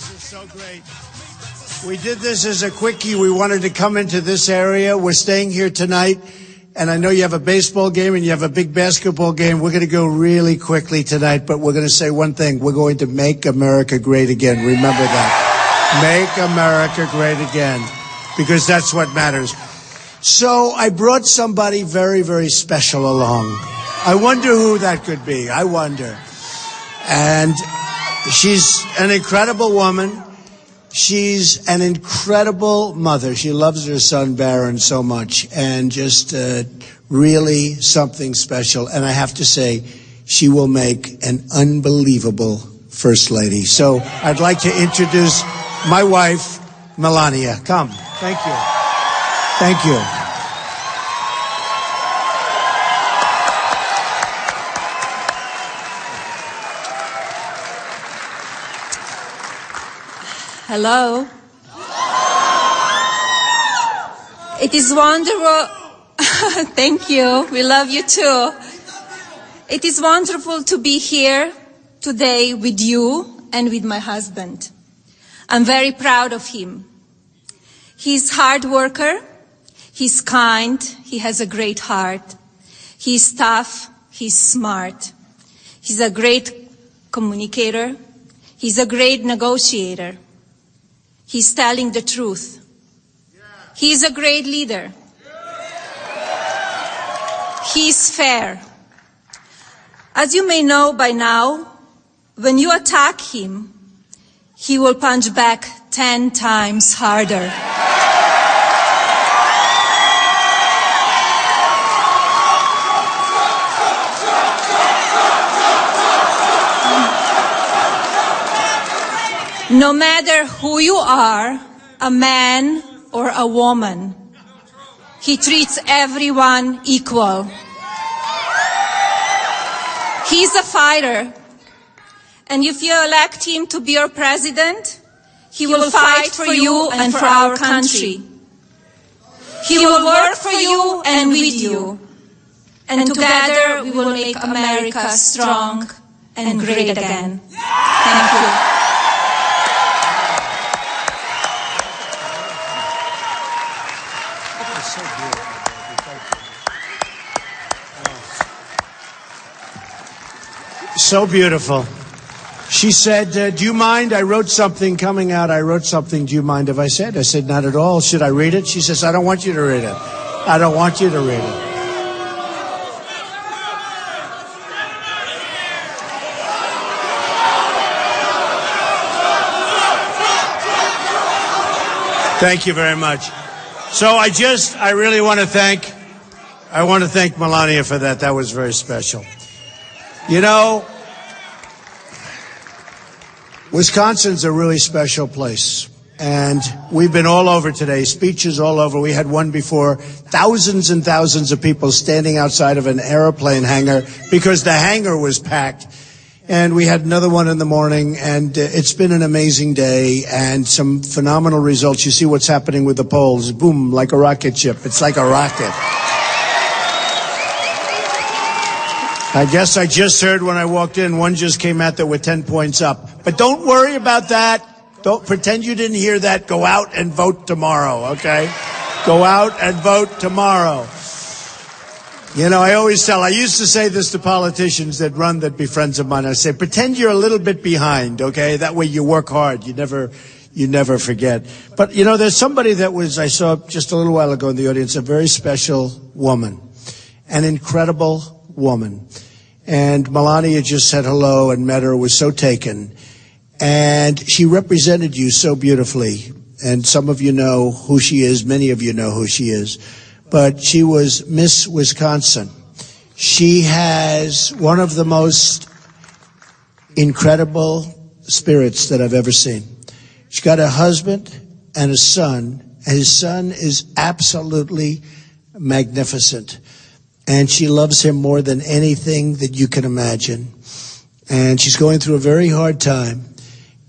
This is so great. We did this as a quickie. We wanted to come into this area. We're staying here tonight, and I know you have a baseball game and you have a big basketball game. We're going to go really quickly tonight, but we're going to say one thing. We're going to make America great again. Remember that. Make America great again, because that's what matters. So I brought somebody very, very special along. I wonder who that could be. I wonder. And she's an incredible woman. She's an incredible mother. She loves her son, Barron, so much, and just really something special. And I have to say, she will make an unbelievable First Lady. So I'd like to introduce my wife, Melania. Come. Thank you. Thank you. Hello. It is wonderful. Thank you. We love you too. It is wonderful to be here today with you and with my husband. I'm very proud of him. He's a hard worker. He's kind. He has a great heart. He's tough. He's smart. He's a great communicator. He's a great negotiator. He's telling the truth. He's a great leader. He's fair. As you may know by now, when you attack him, he will punch back 10 times harder. No matter who you are, a man or a woman, he treats everyone equal. He's a fighter, and if you elect him to be your president, he will fight for you and for our country. He will work for you and with you, and together we will make America strong and great again. Thank you. So beautiful. She said, do you mind? I wrote something coming out. I wrote something. Do you mind if I said? I said, not at all. Should I read it? She says, I don't want you to read it. I don't want you to read it. Thank you very much. So I really want to thank Melania for that. That was very special. You know, Wisconsin's a really special place, and we've been all over today, speeches all over. We had one before, thousands and thousands of people standing outside of an airplane hangar because the hangar was packed. And we had another one in the morning, and it's been an amazing day and some phenomenal results. You see what's happening with the polls. Boom, like a rocket ship. It's like a rocket. I guess I just heard when I walked in, one just came out that we're 10 points up. But don't worry about that. Don't pretend you didn't hear that. Go out and vote tomorrow, okay? Go out and vote tomorrow. You know, I used to say this to politicians that be friends of mine. I say, pretend you're a little bit behind, okay? That way you work hard. You never forget. But, you know, there's somebody I saw just a little while ago in the audience, a very special woman, an incredible woman. And Melania just said hello and met her, was so taken. And she represented you so beautifully. And some of you know who she is. Many of you know who she is. But she was Miss Wisconsin. She has one of the most incredible spirits that I've ever seen. She's got a husband and a son. And his son is absolutely magnificent. And she loves him more than anything that you can imagine. And she's going through a very hard time.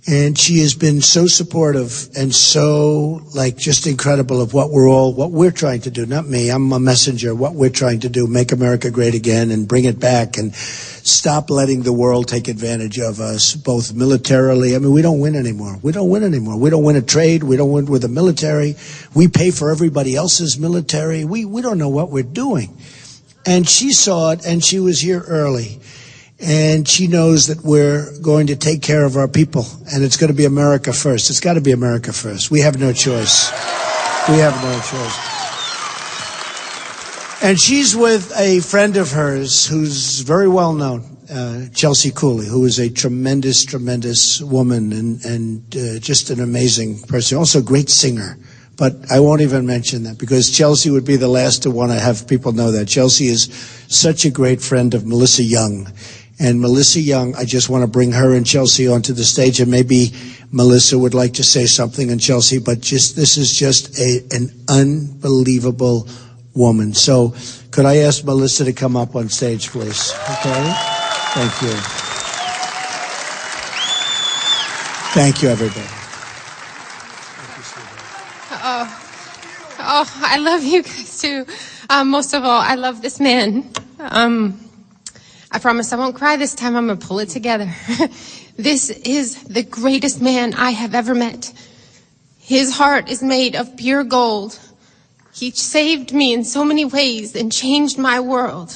And she has been so supportive and so, just incredible of what we're trying to do. Not me, I'm a messenger. What we're trying to do, make America great again and bring it back and stop letting the world take advantage of us, both militarily. I mean, we don't win anymore. We don't win a trade. We don't win with the military. We pay for everybody else's military. We don't know what we're doing. And she saw it, and she was here early. And she knows that we're going to take care of our people, and it's going to be America first. It's got to be America first. We have no choice. We have no choice. And she's with a friend of hers who's very well known, Chelsea Cooley, who is a tremendous, tremendous woman and just an amazing person. Also a great singer. But I won't even mention that because Chelsea would be the last to want to have people know that. Chelsea is such a great friend of Melissa Young. And Melissa Young, I just want to bring her and Chelsea onto the stage, and maybe Melissa would like to say something, and Chelsea, but this is just an unbelievable woman. So could I ask Melissa to come up on stage, please? Okay? Thank you. Thank you, everybody. I love you guys too. Most of all, I love this man. I promise I won't cry this time. I'm going to pull it together. This is the greatest man I have ever met. His heart is made of pure gold. He saved me in so many ways and changed my world.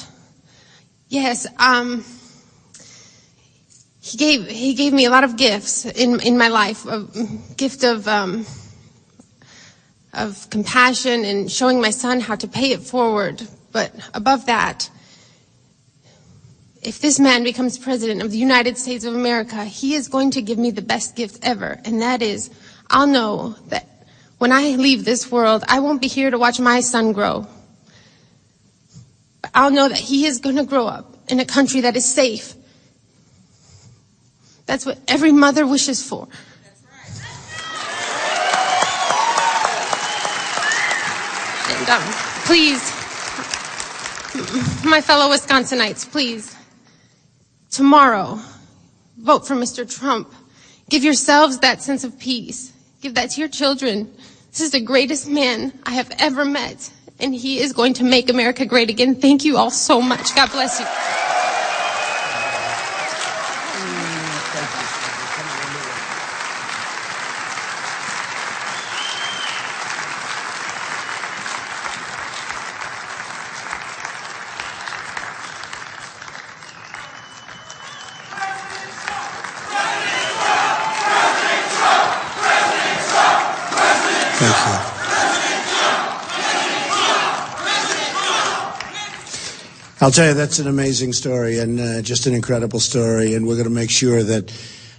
Yes, he gave me a lot of gifts in my life. A gift of compassion and showing my son how to pay it forward. But above that, if this man becomes president of the United States of America, he is going to give me the best gift ever. And that is, I'll know that when I leave this world, I won't be here to watch my son grow. But I'll know that he is going to grow up in a country that is safe. That's what every mother wishes for. And please, my fellow Wisconsinites, please, tomorrow, vote for Mr. Trump. Give yourselves that sense of peace. Give that to your children. This is the greatest man I have ever met, and he is going to make America great again. Thank you all so much. God bless you. I'll tell you, that's an amazing story and just an incredible story, and we're going to make sure that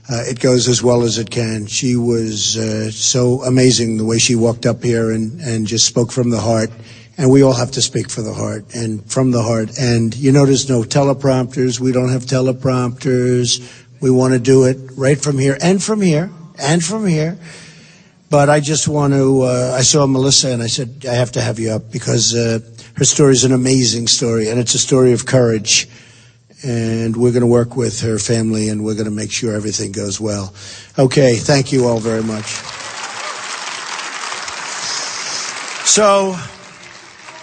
it goes as well as it can. She was so amazing the way she walked up here and just spoke from the heart, and we all have to speak for the heart and from the heart. And you notice no teleprompters. We don't have teleprompters. We want to do it right from here and from here and from here. But I just want to, I saw Melissa and I said, I have to have you up because her story is an amazing story, and it's a story of courage. And we're going to work with her family, and we're going to make sure everything goes well. Okay, thank you all very much. So,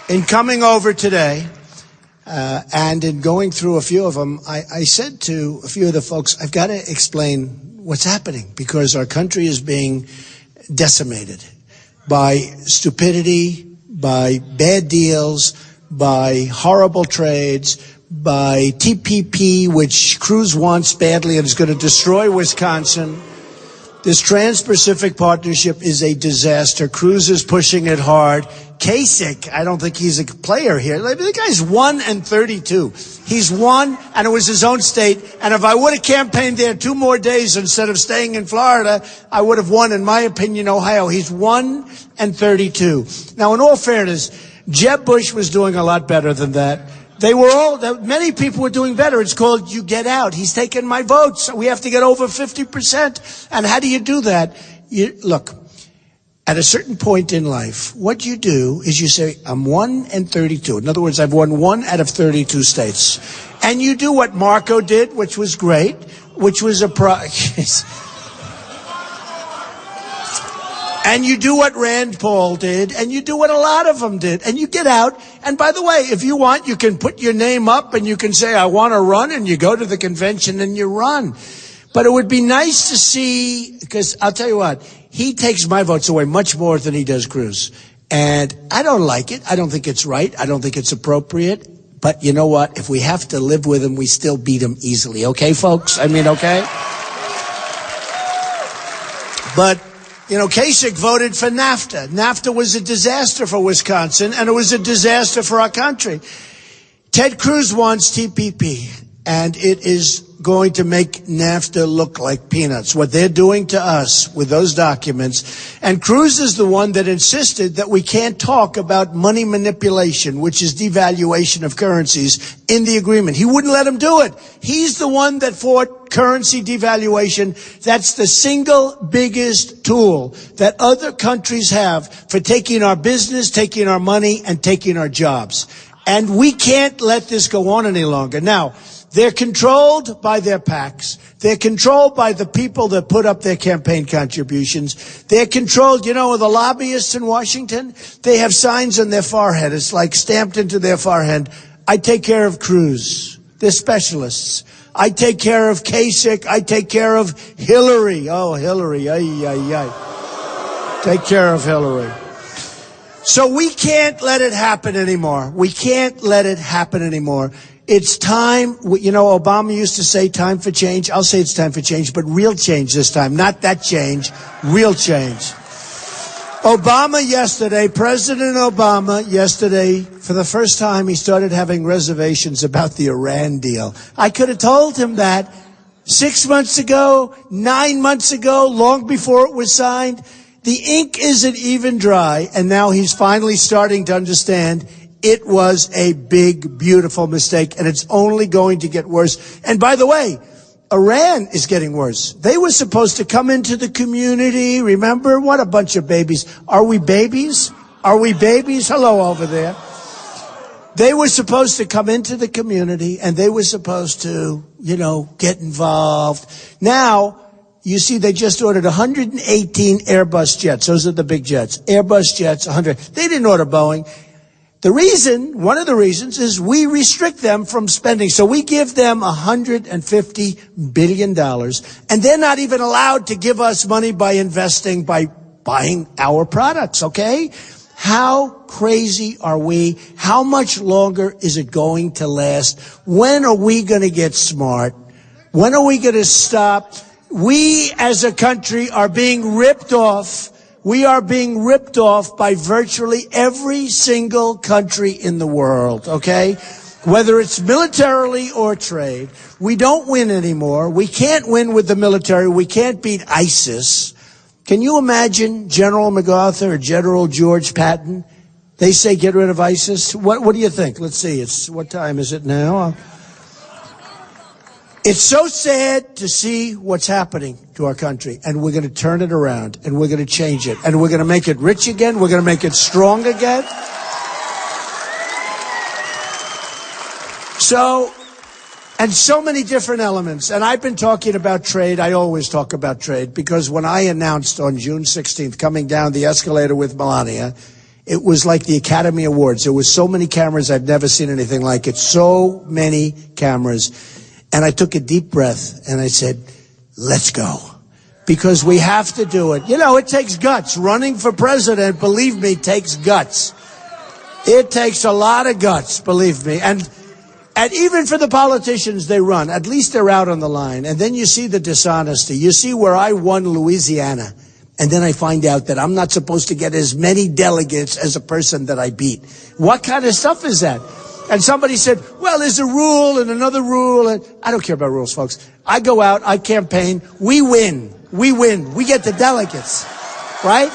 in coming over today, and in going through a few of them, I said to a few of the folks, I've got to explain what's happening, because our country is being decimated by stupidity, by bad deals, by horrible trades, by TPP, which Cruz wants badly and is going to destroy Wisconsin. This Trans-Pacific Partnership is a disaster. Cruz is pushing it hard. Kasich, I don't think he's a player here. The guy's 1-32. He's won, and it was his own state. And if I would have campaigned there 2 more days instead of staying in Florida, I would have won, in my opinion, Ohio. He's 1-32. Now, in all fairness, Jeb Bush was doing a lot better than that. Many people were doing better. It's called you get out. He's taken my votes. We have to get over 50%. And how do you do that? Look, at a certain point in life, what you do is you say, I'm 1-32. In other words, I've won 1 out of 32 states. And you do what Marco did, which was great, which was And you do what Rand Paul did, and you do what a lot of them did, and you get out. And by the way, if you want, you can put your name up and you can say, I want to run, and you go to the convention and you run. But it would be nice to see, because I'll tell you what, he takes my votes away much more than he does Cruz. And I don't like it. I don't think it's right. I don't think it's appropriate. But you know what? If we have to live with him, we still beat him easily. Okay, folks? I mean, okay? But, you know, Kasich voted for NAFTA. NAFTA was a disaster for Wisconsin, and it was a disaster for our country. Ted Cruz wants TPP, and it is going to make NAFTA look like peanuts, what they're doing to us with those documents. And Cruz is the one that insisted that we can't talk about money manipulation, which is devaluation of currencies, in the agreement. He wouldn't let him do it. He's the one that fought currency devaluation. That's the single biggest tool that other countries have for taking our business, taking our money, and taking our jobs. And we can't let this go on any longer. Now, they're controlled by their PACs. They're controlled by the people that put up their campaign contributions. They're controlled, you know, the lobbyists in Washington. They have signs on their forehead. It's like stamped into their forehead. I take care of Cruz. They're specialists. I take care of Kasich. I take care of Hillary. Oh, Hillary. Ay, ay, ay. Take care of Hillary. So we can't let it happen anymore. We can't let it happen anymore. It's time. You know, Obama used to say time for change. I'll say it's time for change, but real change this time. Not that change, real change. President Obama yesterday, for the first time, he started having reservations about the Iran deal. I could have told him that 6 months ago, 9 months ago, long before it was signed. The ink isn't even dry, and now he's finally starting to understand it was a big, beautiful mistake, and it's only going to get worse. And by the way, Iran is getting worse. They were supposed to come into the community. Remember? What a bunch of babies. Are we babies? Are we babies? Hello over there. They were supposed to come into the community, and they were supposed to, you know, get involved. Now, you see, they just ordered 118 Airbus jets. Those are the big jets. Airbus jets, 100. They didn't order Boeing. One of the reasons is we restrict them from spending. So we give them $150 billion, and they're not even allowed to give us money by investing, by buying our products, okay? How crazy are we? How much longer is it going to last? When are we going to get smart? When are we going to stop? We as a country are being ripped off. We are being ripped off by virtually every single country in the world, okay? Whether it's militarily or trade. We don't win anymore. We can't win with the military. We can't beat ISIS. Can you imagine General MacArthur or General George Patton? They say get rid of ISIS. What do you think? Let's see. What time is it now? It's so sad to see what's happening to our country, and we're going to turn it around, and we're going to change it, and we're going to make it rich again. We're going to make it strong again. So many different elements. And I've been talking about trade. I always talk about trade, because when I announced on June 16th, coming down the escalator with Melania, it was like the Academy Awards. There was so many cameras. I've never seen anything like it. So many cameras. And I took a deep breath and I said, let's go. Because we have to do it. You know, it takes guts. Running for president, believe me, takes guts. It takes a lot of guts, believe me. And even for the politicians they run, at least they're out on the line. And then you see the dishonesty. You see where I won Louisiana. And then I find out that I'm not supposed to get as many delegates as a person that I beat. What kind of stuff is that? And somebody said, well, there's a rule and another rule. And I don't care about rules, folks. I go out, I campaign, we win. We win. We get the delegates, right?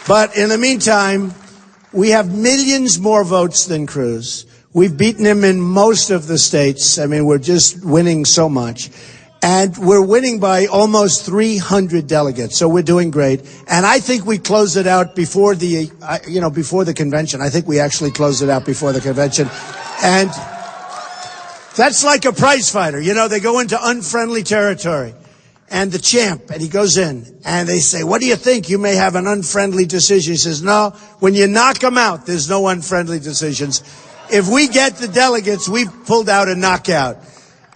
But in the meantime, we have millions more votes than Cruz. We've beaten him in most of the states. I mean, we're just winning so much. And we're winning by almost 300 delegates, so we're doing great. And I think we close it out before the convention. I think we actually close it out before the convention. And that's like a prize fighter. You know, they go into unfriendly territory. and the champ, and he goes in, and they say, what do you think? You may have an unfriendly decision. He says, no, when you knock them out, there's no unfriendly decisions. If we get the delegates, we've pulled out a knockout.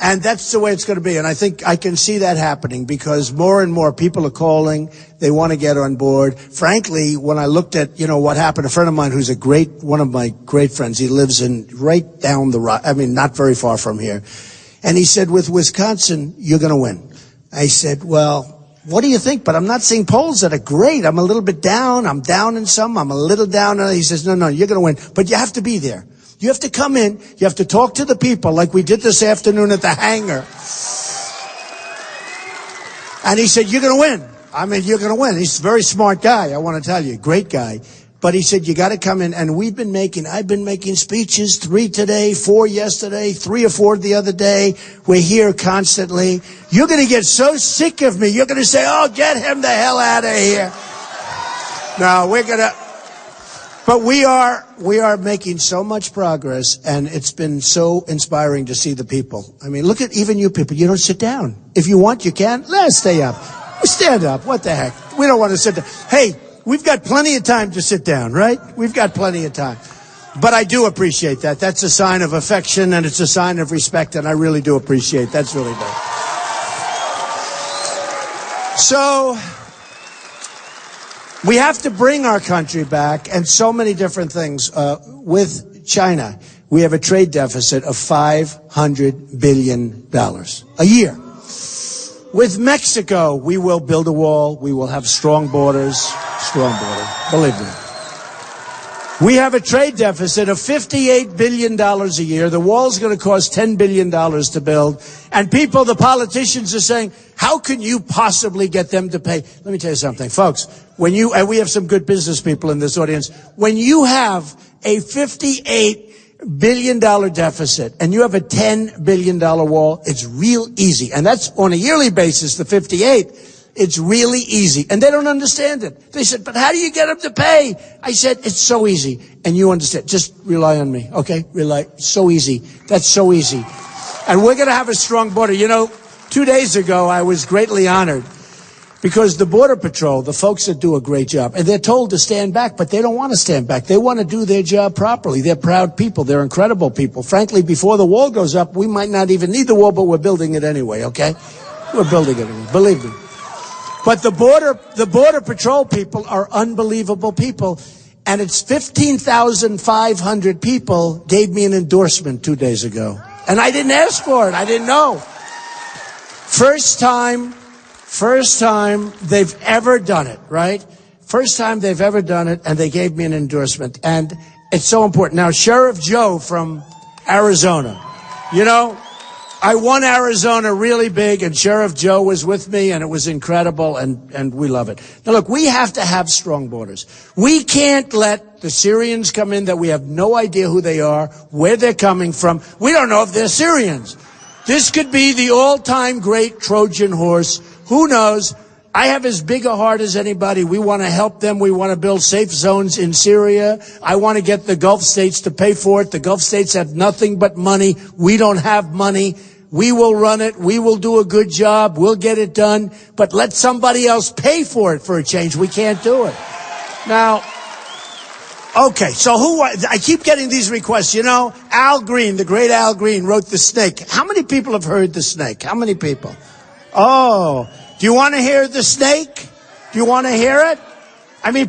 And that's the way it's going to be. And I think I can see that happening because more and more people are calling. They want to get on board. Frankly, when I looked at, what happened, a friend of mine who's one of my great friends, he lives right down the road, not very far from here. And he said, with Wisconsin, you're going to win. I said, well, what do you think? But I'm not seeing polls that are great. I'm a little bit down. I'm down in some. I'm a little down. He says, no, you're going to win. But you have to be there. You have to come in. You have to talk to the people like we did this afternoon at the hangar. And he said, you're going to win. You're going to win. He's a very smart guy, I want to tell you. Great guy. But he said, you got to come in. And I've been making speeches, 3 today, 4 yesterday, 3 or 4 the other day. We're here constantly. You're going to get so sick of me. You're going to say, oh, get him the hell out of here. No, but we are making so much progress, and it's been so inspiring to see the people. Look at even you people. You don't sit down. If you want, you can. Let's stay up. Stand up. What the heck? We don't want to sit down. Hey, we've got plenty of time to sit down, right? We've got plenty of time. But I do appreciate that. That's a sign of affection, and it's a sign of respect, and I really do appreciate it. That's really big. So we have to bring our country back, and so many different things. With China, we have a trade deficit of $500 billion a year. With Mexico, we will build a wall. We will have strong borders. Believe me. We have a trade deficit of $58 billion a year. The wall's going to cost $10 billion to build. And the politicians are saying, how can you possibly get them to pay? Let me tell you something, folks. And we have some good business people in this audience. When you have a $58 billion deficit and you have a $10 billion wall, it's real easy. And that's on a yearly basis, the 58. It's really easy. And they don't understand it. They said, but how do you get them to pay? I said, it's so easy. And you understand. Just rely on me, okay? So easy. That's so easy. And we're going to have a strong border. 2 days ago, I was greatly honored because the Border Patrol, the folks that do a great job, and they're told to stand back, but they don't want to stand back. They want to do their job properly. They're proud people. They're incredible people. Frankly, before the wall goes up, we might not even need the wall, but we're building it anyway, okay? We're building it anyway. Believe me. But the Border Patrol people are unbelievable people. And it's 15,500 people gave me an endorsement 2 days ago. And I didn't ask for it. I didn't know. First time they've ever done it, right? First time they've ever done it, and they gave me an endorsement. And it's so important. Now, Sheriff Joe from Arizona, I won Arizona really big, and Sheriff Joe was with me, and it was incredible, and we love it. Now, look, we have to have strong borders. We can't let the Syrians come in that we have no idea who they are, where they're coming from. We don't know if they're Syrians. This could be the all-time great Trojan horse. Who knows? I have as big a heart as anybody. We want to help them. We want to build safe zones in Syria. I want to get the Gulf states to pay for it. The Gulf states have nothing but money. We don't have money. We will run it. We will do a good job. We'll get it done. But let somebody else pay for it for a change. We can't do it. Now, okay, so I keep getting these requests. Al Green, the great Al Green, wrote The Snake. How many people have heard The Snake? How many people? Oh, do you want to hear The Snake? Do you want to hear it?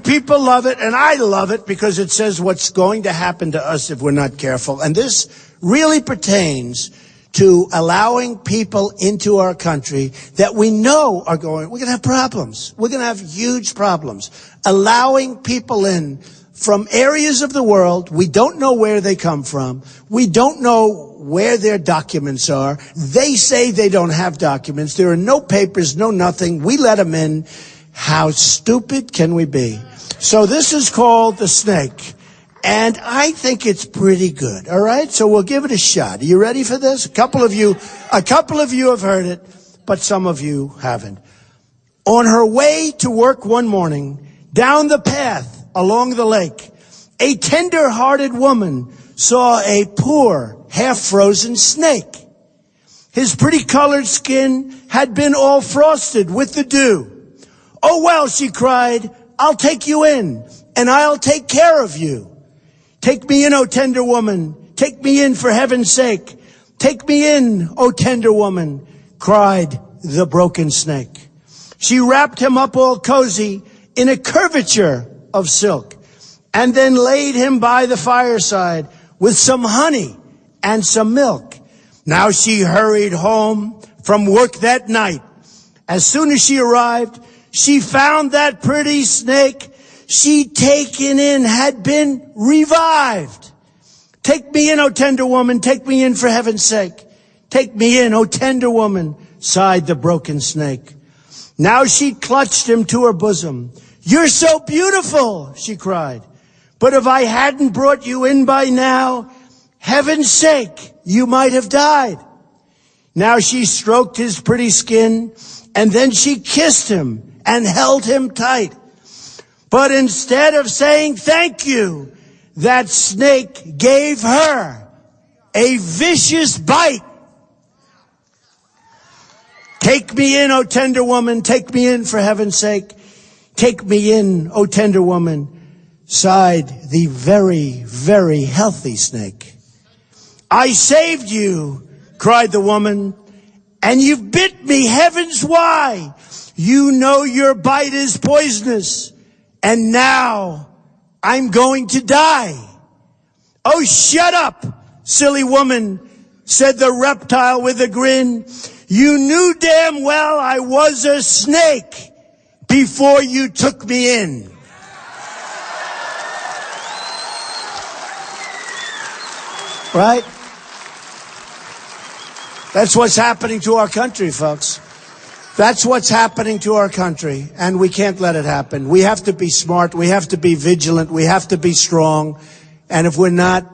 People love it, and I love it because it says what's going to happen to us if we're not careful. And this really pertains to allowing people into our country that we know we're going to have problems. We're going to have huge problems. Allowing people in from areas of the world, we don't know where they come from. We don't know where their documents are. They say they don't have documents. There are no papers, no nothing. We let them in. How stupid can we be? So this is called The Snake. And I think it's pretty good. All right. So we'll give it a shot. Are you ready for this? A couple of you have heard it, but some of you haven't. On her way to work one morning, down the path along the lake, a tender-hearted woman saw a poor, half-frozen snake. His pretty colored skin had been all frosted with the dew. "Oh, well," she cried, "I'll take you in, and I'll take care of you. Take me in, O tender woman. Take me in for heaven's sake. Take me in, O tender woman," cried the broken snake. She wrapped him up all cozy in a curvature of silk, and then laid him by the fireside with some honey and some milk. Now she hurried home from work that night. As soon as she arrived, she found that pretty snake she'd taken in had been revived. "Take me in, O tender woman, take me in for heaven's sake. Take me in, O tender woman," sighed the broken snake. Now she clutched him to her bosom. "You're so beautiful," she cried. "But if I hadn't brought you in by now, heaven's sake, you might have died." Now she stroked his pretty skin, and then she kissed him and held him tight. But instead of saying thank you, that snake gave her a vicious bite. "Take me in, O tender woman, take me in for heaven's sake. Take me in, O tender woman," sighed the very, very healthy snake. "I saved you," cried the woman, "and you've bit me, heavens why? You know your bite is poisonous, and now I'm going to die." "Oh, shut up, silly woman," said the reptile with a grin. "You knew damn well I was a snake before you took me in." Right? That's what's happening to our country, folks. That's what's happening to our country, and we can't let it happen. We have to be smart. We have to be vigilant. We have to be strong. And if we're not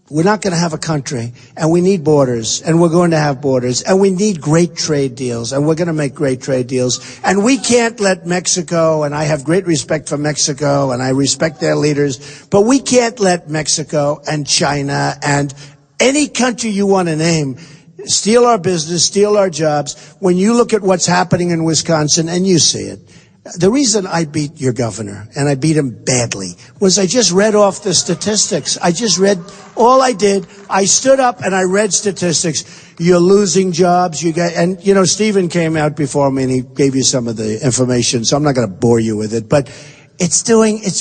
going to have a country, and we need borders, and we're going to have borders, and we need great trade deals, and we're going to make great trade deals. And we can't let Mexico, and I have great respect for Mexico, and I respect their leaders, but we can't let Mexico and China and any country you want to name steal our business, steal our jobs. When you look at what's happening in Wisconsin, and you see it, the reason I beat your governor, and I beat him badly, was I just read off the statistics. I stood up and I read statistics. You're losing jobs. And Stephen came out before me and he gave you some of the information, so I'm not going to bore you with it, but it's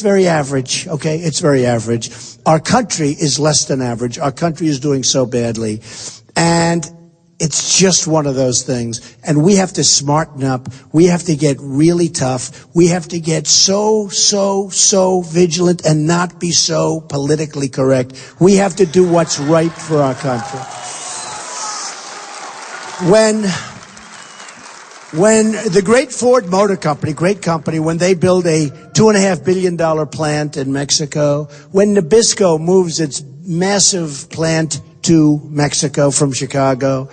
very average, okay? It's very average. Our country is less than average. Our country is doing so badly. And it's just one of those things. And we have to smarten up. We have to get really tough. We have to get so vigilant and not be so politically correct. We have to do what's right for our country. When the great Ford Motor Company, great company, when they build a $2.5 billion plant in Mexico, when Nabisco moves its massive plant to Mexico from Chicago,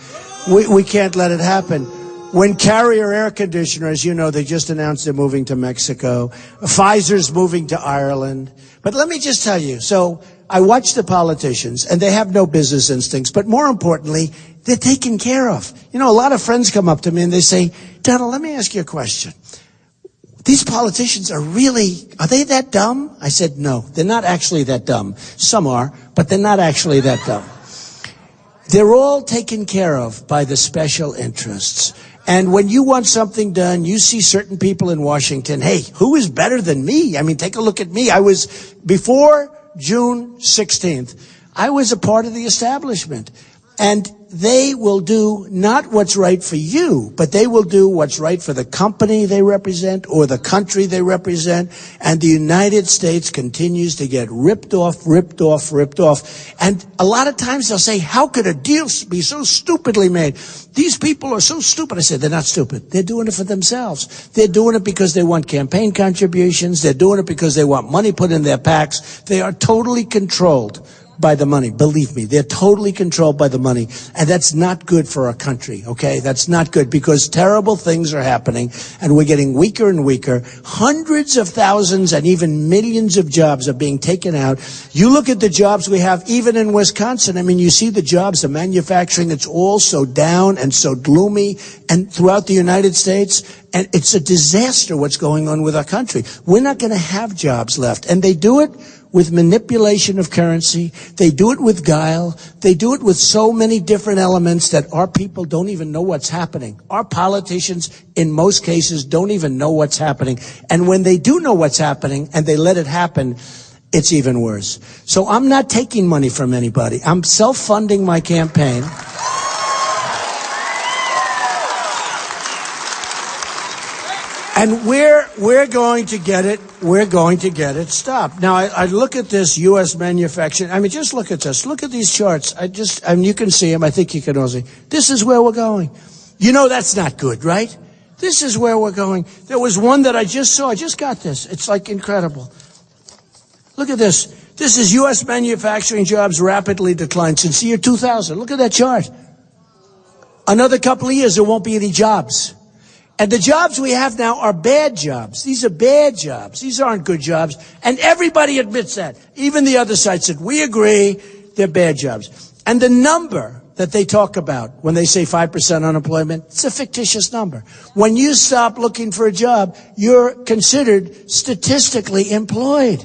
we can't let it happen. When Carrier Air Conditioners, they just announced they're moving to Mexico. Pfizer's moving to Ireland. But let me just tell you, so I watch the politicians, and they have no business instincts, but more importantly, they're taken care of. A lot of friends come up to me and they say, "Donald, let me ask you a question. These politicians are they that dumb?" I said, "No, they're not actually that dumb. Some are, but they're not actually that dumb. They're all taken care of by the special interests. And when you want something done, you see certain people in Washington, hey, who is better than me? I mean, take a look at me. Before June 16th, I was a part of the establishment. And they will do not what's right for you, but they will do what's right for the company they represent or the country they represent. And the United States continues to get ripped off. And a lot of times they'll say, how could a deal be so stupidly made? These people are so stupid. I said, they're not stupid. They're doing it for themselves. They're doing it because they want campaign contributions. They're doing it because they want money put in their PACs. They are totally controlled by the money. Believe me, they're totally controlled by the money. And that's not good for our country, okay? That's not good because terrible things are happening and we're getting weaker and weaker. Hundreds of thousands and even millions of jobs are being taken out. You look at the jobs we have, even in Wisconsin. I mean, you see the jobs, the manufacturing, it's all so down and so gloomy and throughout the United States. And it's a disaster what's going on with our country. We're not going to have jobs left. And they do it with manipulation of currency. They do it with guile. They do it with so many different elements that our people don't even know what's happening. Our politicians, in most cases, don't even know what's happening. And when they do know what's happening and they let it happen, it's even worse. So I'm not taking money from anybody. I'm self-funding my campaign. And we're going to get it. We're going to get it stopped. Now, I look at this U.S. manufacturing. I mean, just look at this. Look at these charts. I mean, you can see them. I think you can all see. This is where we're going. You know, that's not good, right? This is where we're going. There was one that I just saw. I just got this. It's like incredible. Look at this. This is U.S. manufacturing jobs rapidly declined since the year 2000. Look at that chart. Another couple of years, there won't be any jobs. And the jobs we have now are bad jobs. These are bad jobs. These aren't good jobs. And everybody admits that. Even the other side said, we agree, they're bad jobs. And the number that they talk about when they say 5% unemployment, it's a fictitious number. When you stop looking for a job, you're considered statistically employed.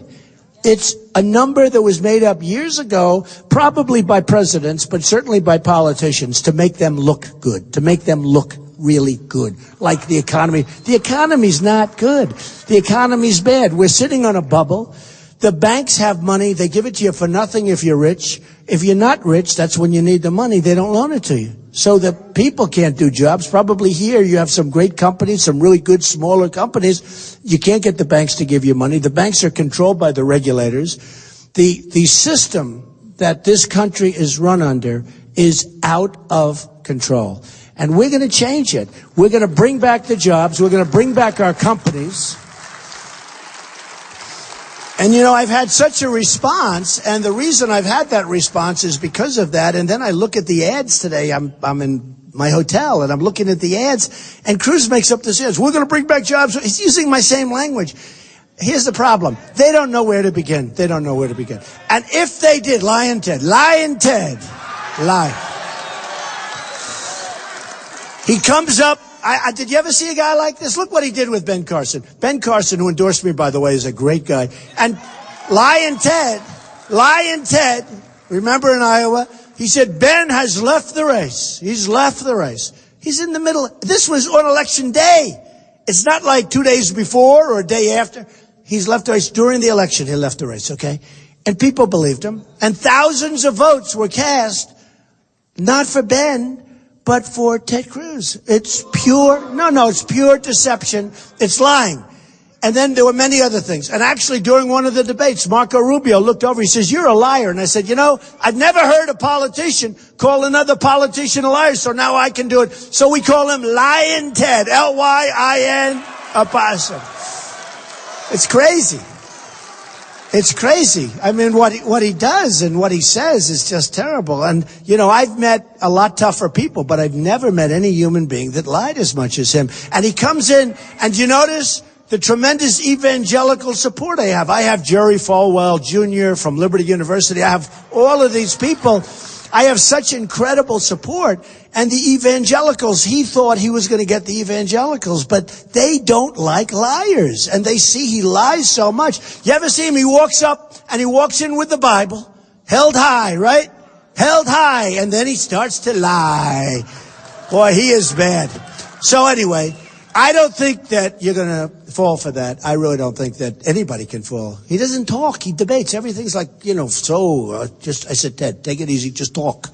It's a number that was made up years ago, probably by presidents, but certainly by politicians, to make them look good, to make them look really good, like the economy. The economy's not good. The economy's bad. We're sitting on a bubble. The banks have money. They give it to you for nothing if you're rich. If you're not rich, that's when you need the money. They don't loan it to you. So the people can't do jobs. Probably here you have some great companies, some really good smaller companies. You can't get the banks to give you money. The banks are controlled by the regulators. The system that this country is run under is out of control. And we're going to change it. We're going to bring back the jobs. We're going to bring back our companies. And, you know, I've had such a response, and the reason I've had that response is because of that. And then I look at the ads today. I'm in my hotel, and I'm looking at the ads, and Cruz makes up this ads. We're going to bring back jobs. He's using my same language. Here's the problem. They don't know where to begin. They don't know where to begin. And if they did, lie. He comes up. Did you ever see a guy like this? Look what he did with Ben Carson. Ben Carson, who endorsed me, by the way, is a great guy. And Lyin' Ted, remember in Iowa? He said, Ben has left the race. He's left the race. He's in the middle. This was on election day. It's not like 2 days before or a day after. He's left the race during the election. He left the race, okay? And people believed him. And thousands of votes were cast, not for Ben, but for Ted Cruz. It's pure deception. It's lying. And then there were many other things. And actually, during one of the debates, Marco Rubio looked over. He says, you're a liar. And I said, you know, I've never heard a politician call another politician a liar, so now I can do it. So we call him Lyin' Ted, Lyin' Apostle. It's crazy. It's crazy. I mean, what he does and what he says is just terrible. And, you know, I've met a lot tougher people, but I've never met any human being that lied as much as him. And he comes in, and you notice the tremendous evangelical support I have. I have Jerry Falwell Jr. from Liberty University. I have all of these people. I have such incredible support. And the evangelicals, he thought he was going to get the evangelicals, but they don't like liars. And they see he lies so much. You ever see him? He walks up and he walks in with the Bible, held high, right? Held high. And then he starts to lie. Boy, he is bad. So anyway, I don't think that you're going to fall for that. I really don't think that anybody can fall. He doesn't talk. He debates. Everything's like, you know, I said, Ted, take it easy. Just talk.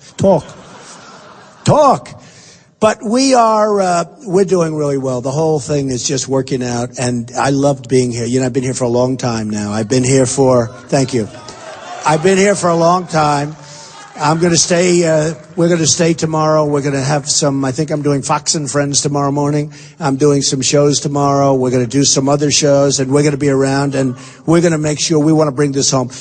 But we're doing really well. The whole thing is just working out. And I loved being here. You know, I've been here for a long time now. Thank you. I've been here for a long time. I'm going to stay, we're going to stay tomorrow. We're going to have I think I'm doing Fox and Friends tomorrow morning. I'm doing some shows tomorrow. We're going to do some other shows, and we're going to be around, and we're going to make sure we want to bring this home.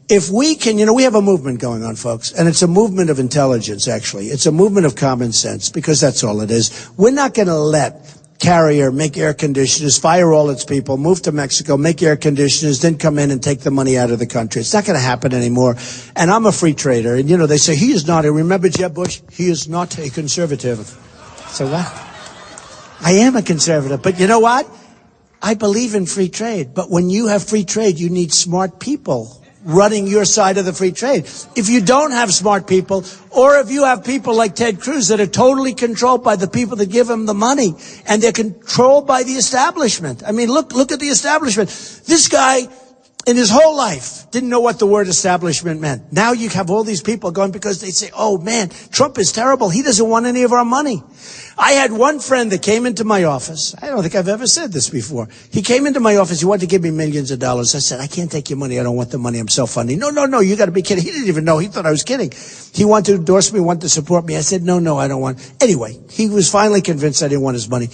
If we can, we have a movement going on, folks, and it's a movement of intelligence, actually. It's a movement of common sense, because that's all it is. We're not going to let Carrier make air conditioners, fire all its people, move to Mexico, make air conditioners, then come in and take the money out of the country. It's not going to happen anymore. And I'm a free trader. And, they say, he is not. And remember Jeb Bush? He is not a conservative. So what? I am a conservative. But you know what? I believe in free trade. But when you have free trade, you need smart people running your side of the free trade. If you don't have smart people, or if you have people like Ted Cruz that are totally controlled by the people that give him the money, and they're controlled by the establishment. I mean, look at the establishment. This guy, in his whole life, didn't know what the word establishment meant. Now you have all these people going because they say, oh man, Trump is terrible. He doesn't want any of our money. I had one friend that came into my office. I don't think I've ever said this before. He came into my office. He wanted to give me millions of dollars. I said, I can't take your money. I don't want the money. I'm self-funding. No, you got to be kidding. He didn't even know. He thought I was kidding. He wanted to endorse me, wanted to support me. I said, no, I don't want. Anyway, he was finally convinced I didn't want his money.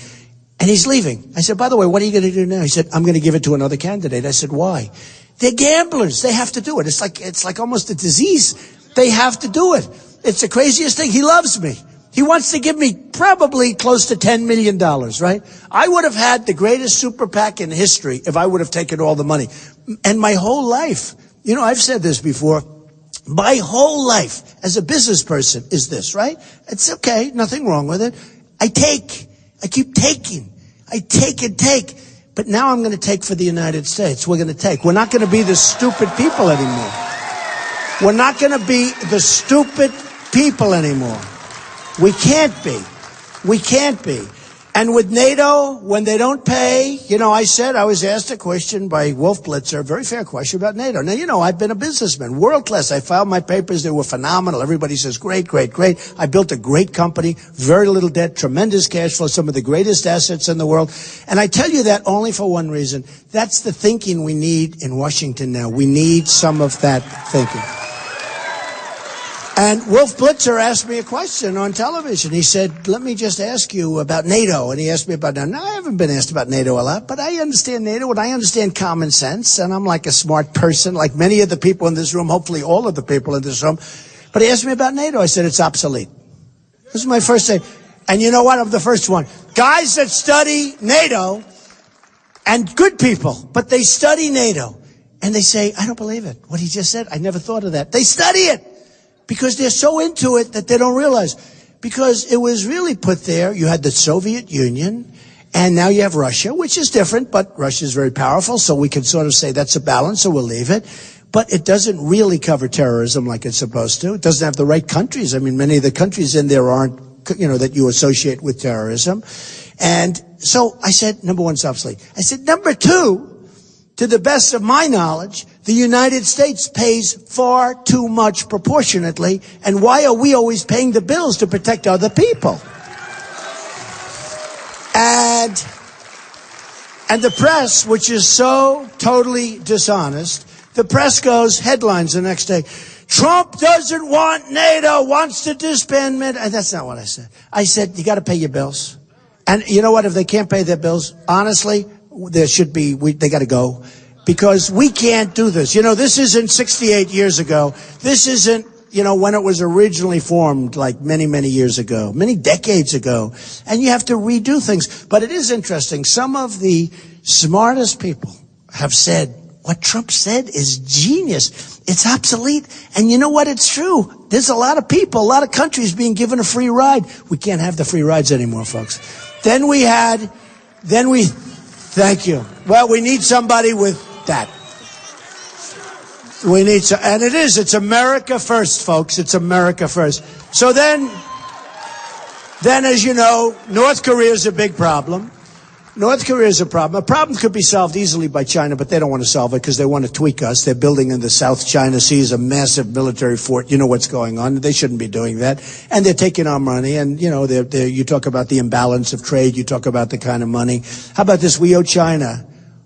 And he's leaving. I said, by the way, what are you going to do now? He said, I'm going to give it to another candidate. I said, why? They're gamblers. They have to do it. It's like almost a disease. They have to do it. It's the craziest thing. He loves me. He wants to give me probably close to $10 million, right? I would have had the greatest super PAC in history if I would have taken all the money. And my whole life, I've said this before, my whole life as a business person is this, right? It's okay. Nothing wrong with it. I keep taking. I take and take. But now I'm going to take for the United States. We're going to take. We're not going to be the stupid people anymore. We're not going to be the stupid people anymore. We can't be. We can't be. And with NATO, when they don't pay, I was asked a question by Wolf Blitzer, a very fair question about NATO. Now, I've been a businessman, world class. I filed my papers. They were phenomenal. Everybody says, great. I built a great company, very little debt, tremendous cash flow, some of the greatest assets in the world. And I tell you that only for one reason. That's the thinking we need in Washington now. We need some of that thinking. And Wolf Blitzer asked me a question on television. He said, let me just ask you about NATO. And he asked me about NATO. Now, I haven't been asked about NATO a lot, but I understand NATO and I understand common sense. And I'm like a smart person, like many of the people in this room, hopefully all of the people in this room. But he asked me about NATO. I said, it's obsolete. This is my first thing. And you know what? I'm the first one. Guys that study NATO, and good people, but they study NATO. And they say, I don't believe it. What he just said, I never thought of that. They study it. Because they're so into it that they don't realize. Because it was really put there. You had the Soviet Union, and now you have Russia, which is different, but Russia is very powerful, so we can sort of say that's a balance, so we'll leave it. But it doesn't really cover terrorism like it's supposed to. It doesn't have the right countries. I mean, many of the countries in there aren't, that you associate with terrorism. And so I said, number one, it's obsolete. I said, number two, to the best of my knowledge, the United States pays far too much proportionately. And why are we always paying the bills to protect other people? And the press, which is so totally dishonest, the press goes, headlines the next day, Trump doesn't want NATO, wants to disband NATO. And that's not what I said. I said, you got to pay your bills. And you know what? If they can't pay their bills, honestly, they got to go. Because we can't do this. This isn't 68 years ago. This isn't, when it was originally formed, like many, many years ago, many decades ago. And you have to redo things. But it is interesting. Some of the smartest people have said, what Trump said is genius. It's obsolete. And you know what? It's true. There's a lot of people, a lot of countries being given a free ride. We can't have the free rides anymore, folks. Thank you. Well, we need somebody with that. It's America first, folks. It's America first. So then, as you know, North Korea is a big problem. North Korea is a problem. A problem could be solved easily by China, but they don't want to solve it because they want to tweak us. They're building in the South China Sea a massive military fort. You know what's going on. They shouldn't be doing that. And they're taking our money. And, you talk about the imbalance of trade. You talk about the kind of money. How about this? We owe China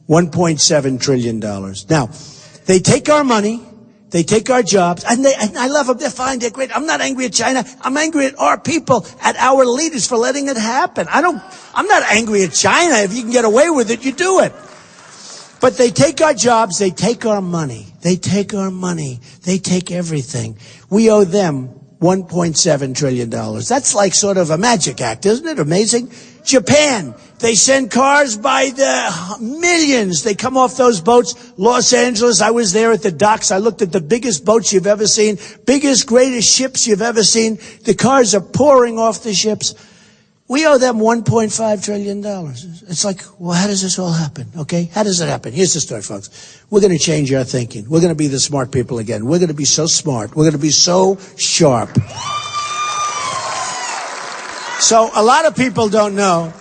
$1.7 trillion. Now, they take our money. They take our jobs, and I love them. They're fine. They're great. I'm not angry at China. I'm angry at our people, at our leaders for letting it happen. I'm not angry at China. If you can get away with it, you do it. But they take our jobs, they take our money, they take our money, they take everything. We owe them $1.7 trillion. That's like sort of a magic act, isn't it? Amazing. Japan, they send cars by the millions. They come off those boats. Los Angeles, I was there at the docks. I looked at the biggest boats you've ever seen, biggest, greatest ships you've ever seen. The cars are pouring off the ships. We owe them $1.5 trillion. It's like, well, how does this all happen? Okay, how does it happen? Here's the story, folks. We're going to change our thinking. We're going to be the smart people again. We're going to be so smart. We're going to be so sharp. So a lot of people don't know.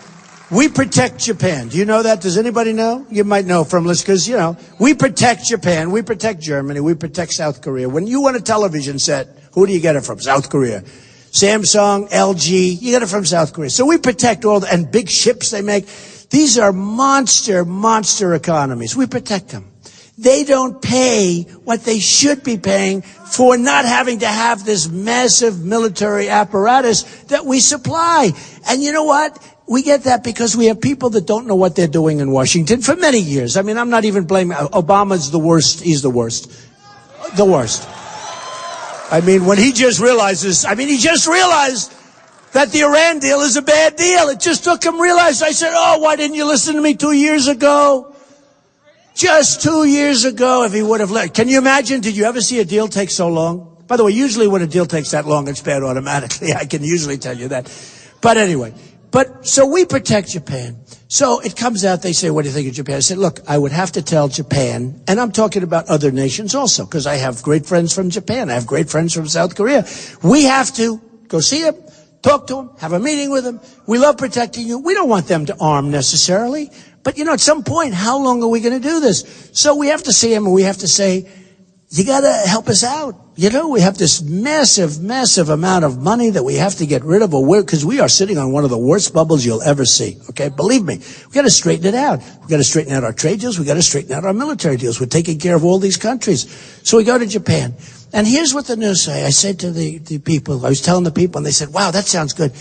We protect Japan. Do you know that? Does anybody know? You might know from lists because, you know, we protect Japan. We protect Germany. We protect South Korea. When you want a television set, who do you get it from? South Korea. Samsung, LG, you get it from South Korea. So we protect all and big ships they make. These are monster economies. We protect them. They don't pay what they should be paying for not having to have this massive military apparatus that we supply. And you know what? We get that because we have people that don't know what they're doing in Washington for many years. I mean, I'm not even blaming Obama's the worst. He's the worst. The worst. I mean, when he just realized that the Iran deal is a bad deal. It just took him realize. I said, oh, why didn't you listen to me 2 years ago? Just 2 years ago, if he would have let. Can you imagine? Did you ever see a deal take so long? By the way, usually when a deal takes that long, it's bad automatically. I can usually tell you that. But anyway, so we protect Japan. So it comes out, they say, what do you think of Japan? I said, look, I would have to tell Japan, and I'm talking about other nations also, because I have great friends from Japan. I have great friends from South Korea. We have to go see them, talk to them, have a meeting with them. We love protecting you. We don't want them to arm necessarily. But, you know, at some point, how long are we going to do this? So we have to see them, and we have to say, you got to help us out. You know, we have this massive amount of money that we have to get rid of, because we are sitting on one of the worst bubbles you'll ever see. Okay, believe me, we got to straighten it out. We got to straighten out our trade deals. We got to straighten out our military deals. We're taking care of all these countries. So we go to Japan, and here's what the news say. I said to the people, I was telling the people, and they said, "Wow, that sounds good.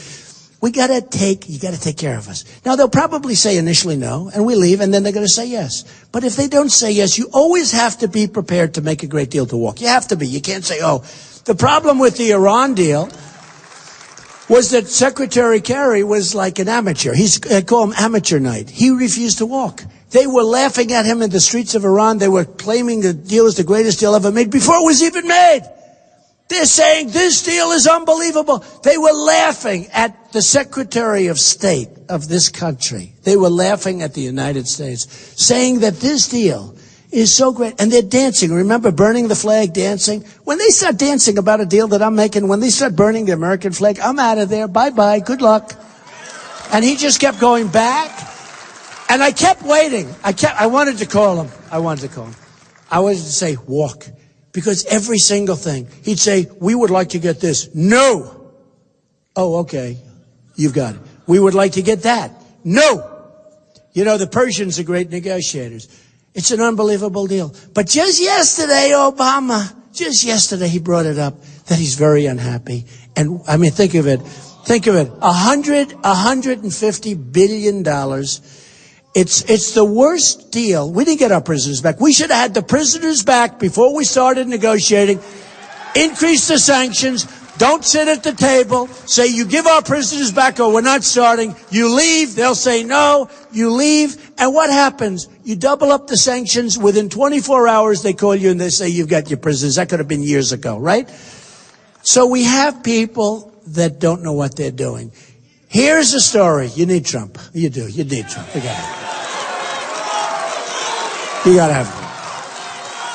You got to take care of us." Now, they'll probably say initially no, and we leave, and then they're going to say yes. But if they don't say yes, you always have to be prepared to make a great deal to walk. You have to be. You can't say, oh. The problem with the Iran deal was that Secretary Kerry was like an amateur. I call him amateur night. He refused to walk. They were laughing at him in the streets of Iran. They were claiming the deal is the greatest deal ever made before it was even made. They're saying this deal is unbelievable. They were laughing at the Secretary of State of this country. They were laughing at the United States, saying that this deal is so great. And they're dancing. Remember burning the flag, dancing? When they start dancing about a deal that I'm making, when they start burning the American flag, I'm out of there. Bye-bye. Good luck. And he just kept going back. And I kept waiting. I wanted to call him. I wanted to say, walk. Because every single thing, he'd say, we would like to get this. No. Oh, okay. You've got it. We would like to get that. No. You know, the Persians are great negotiators. It's an unbelievable deal. But just yesterday, he brought it up that he's very unhappy. And I mean, think of it. $150 billion. It's the worst deal. We didn't get our prisoners back. We should have had the prisoners back before we started negotiating. Increase the sanctions. Don't sit at the table. Say you give our prisoners back or we're not starting. You leave. They'll say no. You leave. And what happens? You double up the sanctions. Within 24 hours, they call you and they say you've got your prisoners. That could have been years ago, right? So we have people that don't know what they're doing. Here's the story. You need Trump. You do. You need Trump. You gotta have Trump.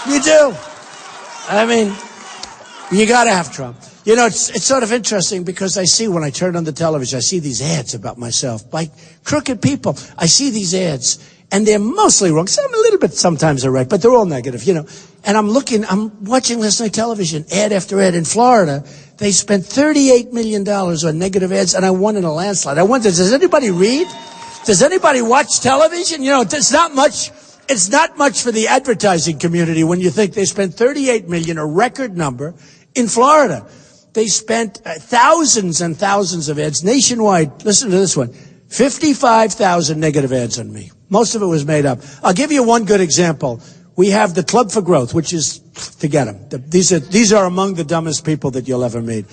You do. I mean, you gotta have Trump. You know, it's sort of interesting because I see when I turn on the television, I see these ads about myself by crooked people. I see these ads and they're mostly wrong. Some a little bit sometimes are right, but they're all negative, you know. And I'm watching last night television, ad after ad in Florida. They spent $38 million on negative ads, and I won in a landslide. I wonder, does anybody read? Does anybody watch television? You know, it's not much for the advertising community when you think they spent $38 million, a record number, in Florida. They spent thousands and thousands of ads nationwide. Listen to this one. 55,000 negative ads on me. Most of it was made up. I'll give you one good example. We have the Club for Growth, which is, forget them. These are among the dumbest people that you'll ever meet.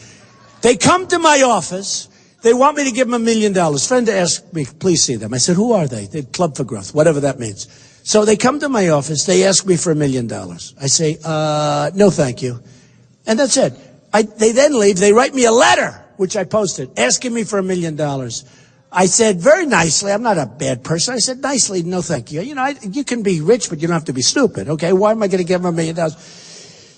They come to my office. They want me to give them $1 million. Friend asked me, please see them. I said, who are they? The Club for Growth, whatever that means. So they come to my office. They ask me for $1 million. I say, no, thank you. And that's it. They then leave. They write me a letter, which I posted, asking me for $1 million. I said very nicely, I'm not a bad person. I said nicely, no, thank you. You know, you can be rich, but you don't have to be stupid. Okay, why am I going to give them $1 million?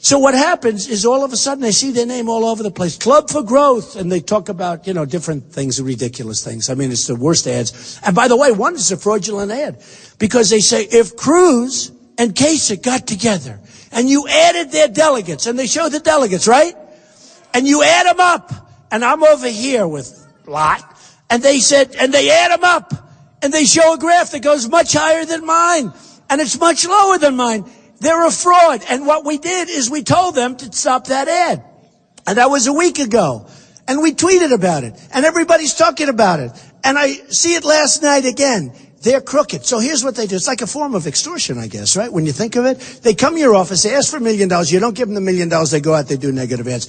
So what happens is all of a sudden I see their name all over the place. Club for Growth. And they talk about, you know, different things, ridiculous things. I mean, it's the worst ads. And by the way, one is a fraudulent ad because they say if Cruz and Kasich got together and you added their delegates, and they show the delegates, right? And you add them up, and I'm over here with Lot, and they said, and they add them up, and they show a graph that goes much higher than mine, and it's much lower than mine. They're a fraud. And what we did is we told them to stop that ad. And that was a week ago. And we tweeted about it. And everybody's talking about it. And I see it last night again. They're crooked. So here's what they do. It's like a form of extortion, I guess, right? When you think of it, they come to your office, they ask for $1 million. You don't give them the $1 million. They go out, they do negative ads.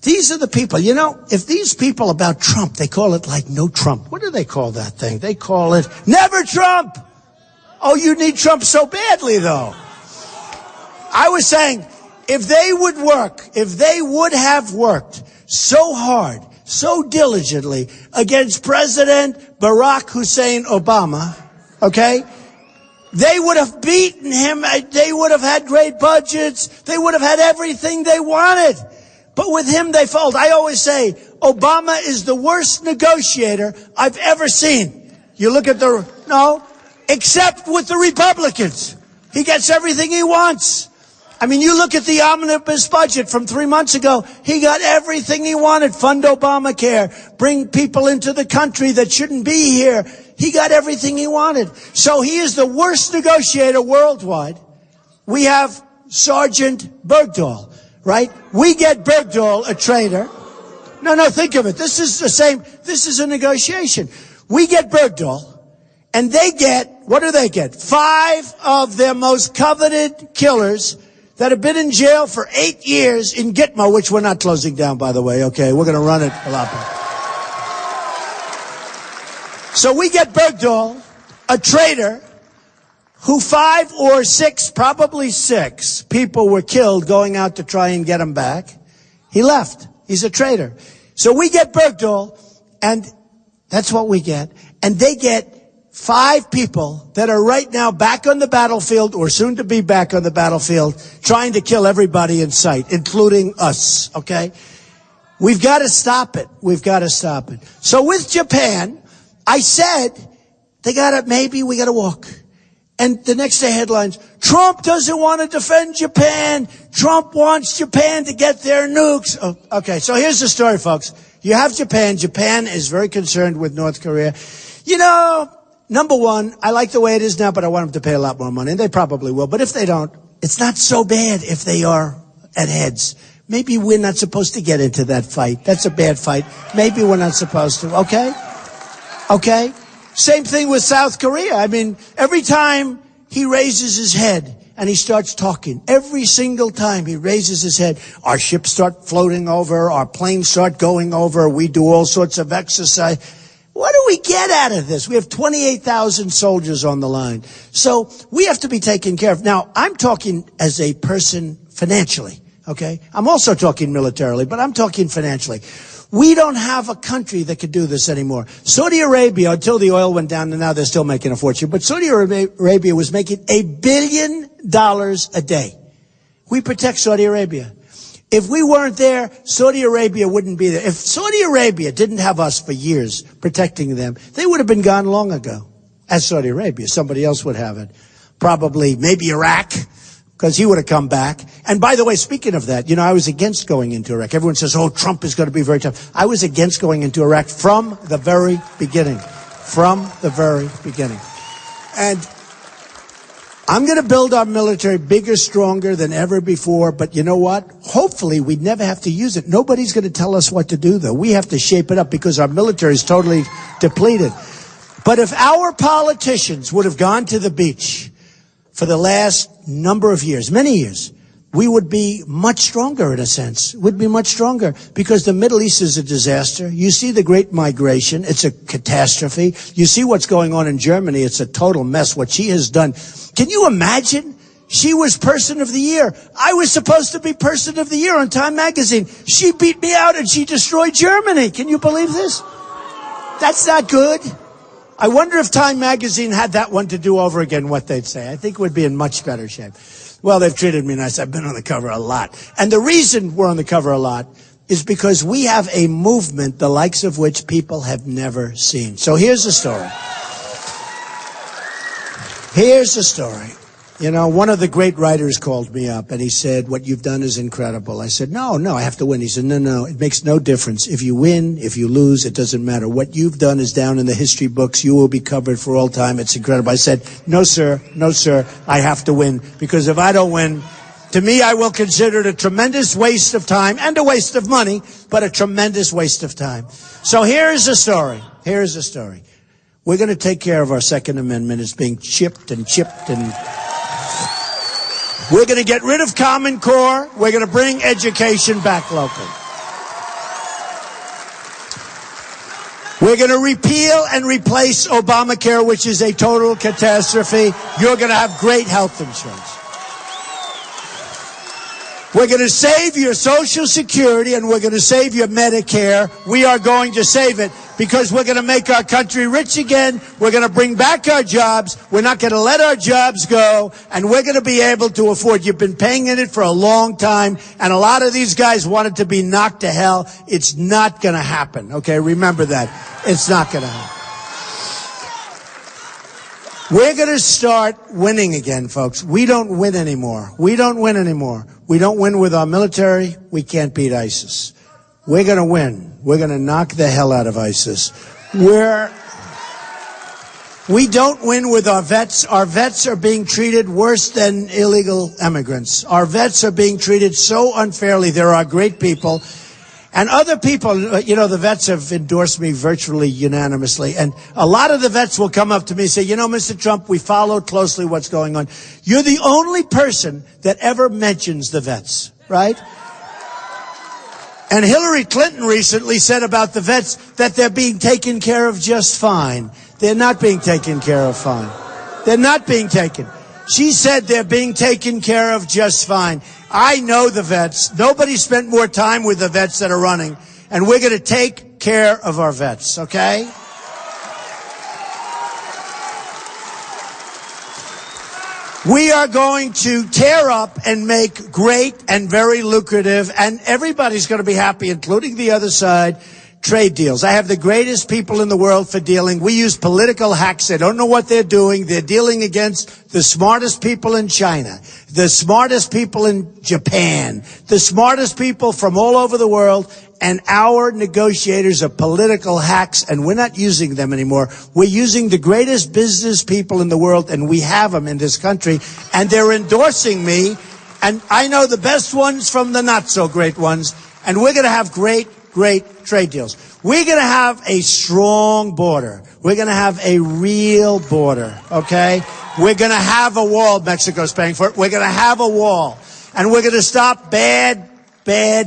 These are the people, you know, if these people about Trump, they call it like no Trump. What do they call that thing? They call it never Trump. Oh, you need Trump so badly, though. I was saying, if they would work, if they would have worked so hard, so diligently against President Barack Hussein Obama, okay, they would have beaten him. They would have had great budgets. They would have had everything they wanted. But with him, they fold. I always say, Obama is the worst negotiator I've ever seen. You look at except with the Republicans. He gets everything he wants. I mean, you look at the omnibus budget from 3 months ago. He got everything he wanted. Fund Obamacare. Bring people into the country that shouldn't be here. He got everything he wanted. So he is the worst negotiator worldwide. We have Sergeant Bergdahl, right? We get Bergdahl, a traitor. No, think of it. This is the same. This is a negotiation. We get Bergdahl. And they get, what do they get? 5 of their most coveted killers that have been in jail for 8 years in Gitmo, which we're not closing down, by the way. Okay, we're going to run it a lot more. So we get Bergdahl, a traitor, who 5 or 6, probably 6 people were killed going out to try and get him back. He left. He's a traitor. So we get Bergdahl, and that's what we get. And they get 5 people that are right now back on the battlefield or soon to be back on the battlefield trying to kill everybody in sight, including us, okay? We've got to stop it. We've got to stop it. So with Japan, I said, maybe we got to walk. And the next day headlines, Trump doesn't want to defend Japan. Trump wants Japan to get their nukes. Oh, okay, so here's the story, folks. You have Japan. Japan is very concerned with North Korea. You know, number one, I like the way it is now, but I want them to pay a lot more money, and they probably will. But if they don't, it's not so bad if they are at heads. Maybe we're not supposed to get into that fight. That's a bad fight. Maybe we're not supposed to, okay? Okay? Same thing with South Korea. I mean, every time he raises his head and he starts talking, every single time he raises his head, our ships start floating over, our planes start going over, we do all sorts of exercise. What do we get out of this? We have 28,000 soldiers on the line. So we have to be taken care of. Now, I'm talking as a person financially, okay? I'm also talking militarily, but I'm talking financially. We don't have a country that could do this anymore. Saudi Arabia, until the oil went down, and now they're still making a fortune, but Saudi Arabia was making $1 billion a day. We protect Saudi Arabia. If we weren't there, Saudi Arabia wouldn't be there. If Saudi Arabia didn't have us for years protecting them, they would have been gone long ago. As Saudi Arabia, somebody else would have it. Probably, maybe Iraq, because he would have come back. And by the way, speaking of that, you know, I was against going into Iraq. Everyone says, oh, Trump is going to be very tough. I was against going into Iraq from the very beginning. From the very beginning. And I'm going to build our military bigger, stronger than ever before. But you know what? Hopefully, we'd never have to use it. Nobody's going to tell us what to do, though. We have to shape it up because our military is totally depleted. But if our politicians would have gone to the beach for the last number of years, many years, we would be much stronger in a sense. We'd be much stronger because the Middle East is a disaster. You see the great migration. It's a catastrophe. You see what's going on in Germany. It's a total mess. What she has done. Can you imagine? She was Person of the Year. I was supposed to be Person of the Year on Time Magazine. She beat me out and she destroyed Germany. Can you believe this? That's not good. I wonder if Time Magazine had that one to do over again, what they'd say. I think it would be in much better shape. Well, they've treated me nice. I've been on the cover a lot. And the reason we're on the cover a lot is because we have a movement the likes of which people have never seen. So here's the story. Here's the story. You know, one of the great writers called me up and he said, what you've done is incredible. I said, no, I have to win. He said, no, it makes no difference. If you win, if you lose, it doesn't matter. What you've done is down in the history books. You will be covered for all time. It's incredible. I said, no, sir, I have to win. Because if I don't win, to me, I will consider it a tremendous waste of time and a waste of money, but a tremendous waste of time. So here's the story. Here's the story. We're going to take care of our Second Amendment. It's being chipped and we're going to get rid of Common Core. We're going to bring education back local. We're going to repeal and replace Obamacare, which is a total catastrophe. You're going to have great health insurance. We're going to save your Social Security and we're going to save your Medicare. We are going to save it because we're going to make our country rich again. We're going to bring back our jobs. We're not going to let our jobs go. And we're going to be able to afford. You've been paying in it for a long time. And a lot of these guys wanted to be knocked to hell. It's not going to happen. Okay, remember that. It's not going to happen. We're going to start winning again, folks. We don't win anymore. We don't win anymore. We don't win with our military. We can't beat ISIS. We're going to win. We're going to knock the hell out of ISIS. We don't win with our vets. Our vets are being treated worse than illegal immigrants. Our vets are being treated so unfairly. There are great people. And other people, you know, the vets have endorsed me virtually unanimously. And a lot of the vets will come up to me and say, you know, Mr. Trump, we followed closely what's going on. You're the only person that ever mentions the vets, right? And Hillary Clinton recently said about the vets that they're being taken care of just fine. They're not being taken care of fine. They're not being taken. She said they're being taken care of just fine. I know the vets. Nobody spent more time with the vets that are running. And we're going to take care of our vets, okay? We are going to tear up and make great and very lucrative, and everybody's going to be happy, including the other side, trade deals. I have the greatest people in the world for dealing. We use political hacks. They don't know what they're doing. They're dealing against the smartest people in China, the smartest people in Japan, the smartest people from all over the world. And our negotiators are political hacks, and we're not using them anymore. We're using the greatest business people in the world, and we have them in this country, and they're endorsing me. And I know the best ones from the not so great ones, and we're going to have great trade deals. We're going to have a strong border. We're going to have a real border, okay? We're going to have a wall. Mexico's paying for it. We're going to have a wall. And we're going to stop bad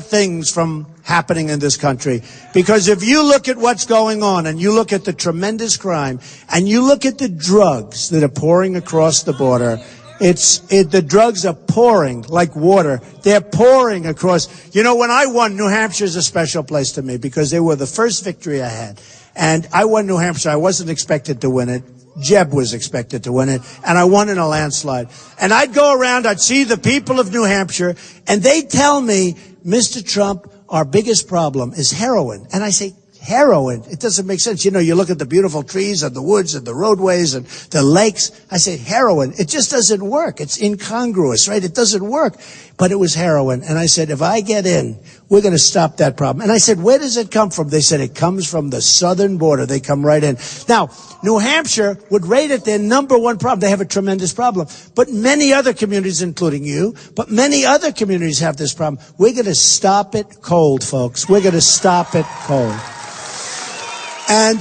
things from happening in this country. Because if you look at what's going on and you look at the tremendous crime and you look at the drugs that are pouring across the border, the drugs are pouring like water. They're pouring across. You know, when I won, New Hampshire's a special place to me because they were the first victory I had. And I won New Hampshire. I wasn't expected to win it. Jeb was expected to win it. And I won in a landslide. And I'd go around, I'd see the people of New Hampshire, and they'd tell me, Mr. Trump, our biggest problem is heroin. And I say, heroin? It doesn't make sense. You know, you look at the beautiful trees and the woods and the roadways and the lakes. I say, heroin. It just doesn't work. It's incongruous, right? It doesn't work. But it was heroin. And I said, if I get in, we're going to stop that problem. And I said, where does it come from? They said, it comes from the southern border. They come right in. Now, New Hampshire would rate it their number one problem. They have a tremendous problem. But many other communities, including you, but many other communities have this problem. We're going to stop it cold, folks. We're going to stop it cold. And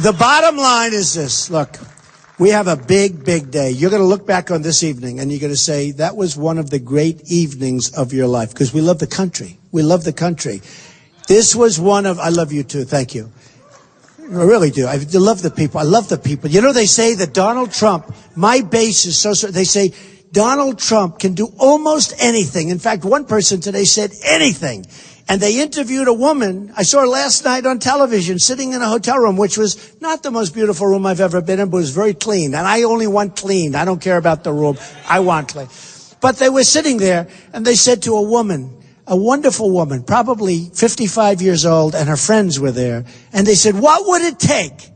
The bottom line is this. Look, we have a big, big day. You're going to look back on this evening and you're going to say, that was one of the great evenings of your life, because we love the country. We love the country. This was one of, I love you too. Thank you. I really do. I love the people. I love the people. You know, they say that Donald Trump, my base is so, they say Donald Trump can do almost anything. In fact, one person today said anything. And they interviewed a woman, I saw her last night on television, sitting in a hotel room, which was not the most beautiful room I've ever been in, but was very clean. And I only want clean. I don't care about the room. I want clean. But they were sitting there, and they said to a woman, a wonderful woman, probably 55 years old, and her friends were there. And they said, what would it take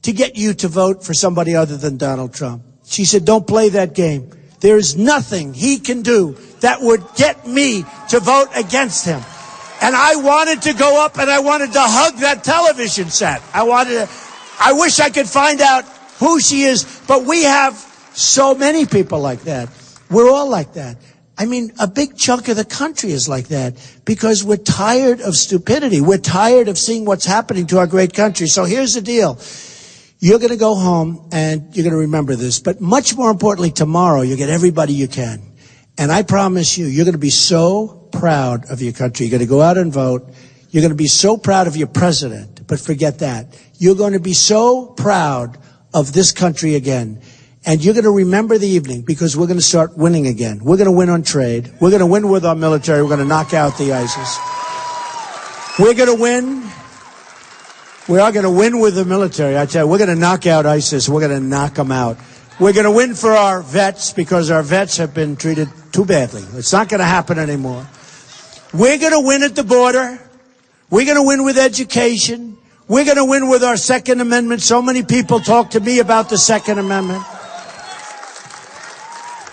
to get you to vote for somebody other than Donald Trump? She said, don't play that game. There is nothing he can do that would get me to vote against him. And I wanted to go up and I wanted to hug that television set. I wish I could find out who she is, but we have so many people like that. We're all like that. I mean, a big chunk of the country is like that because we're tired of stupidity. We're tired of seeing what's happening to our great country. So here's the deal. You're going to go home and you're going to remember this. But much more importantly, tomorrow, you'll get everybody you can. And I promise you, you're going to be so proud of your country. You're going to go out and vote. You're going to be so proud of your president. But forget that. You're going to be so proud of this country again. And you're going to remember the evening because we're going to start winning again. We're going to win on trade. We're going to win with our military. We're going to knock out the ISIS. We're going to win. We are going to win with the military. I tell you, we're going to knock out ISIS. We're going to knock them out. We're going to win for our vets because our vets have been treated too badly. It's not going to happen anymore. We're going to win at the border. We're going to win with education. We're going to win with our Second Amendment. So many people talk to me about the Second Amendment.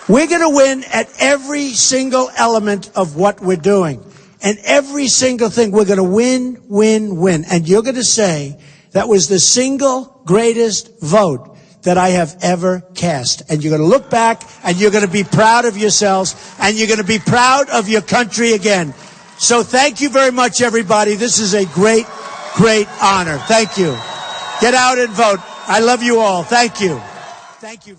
We're going to win at every single element of what we're doing. And every single thing, we're going to win, win, win. And you're going to say, that was the single greatest vote that I have ever cast. And you're going to look back, and you're going to be proud of yourselves, and you're going to be proud of your country again. So thank you very much, everybody. This is a great, great honor. Thank you. Get out and vote. I love you all. Thank you. Thank you.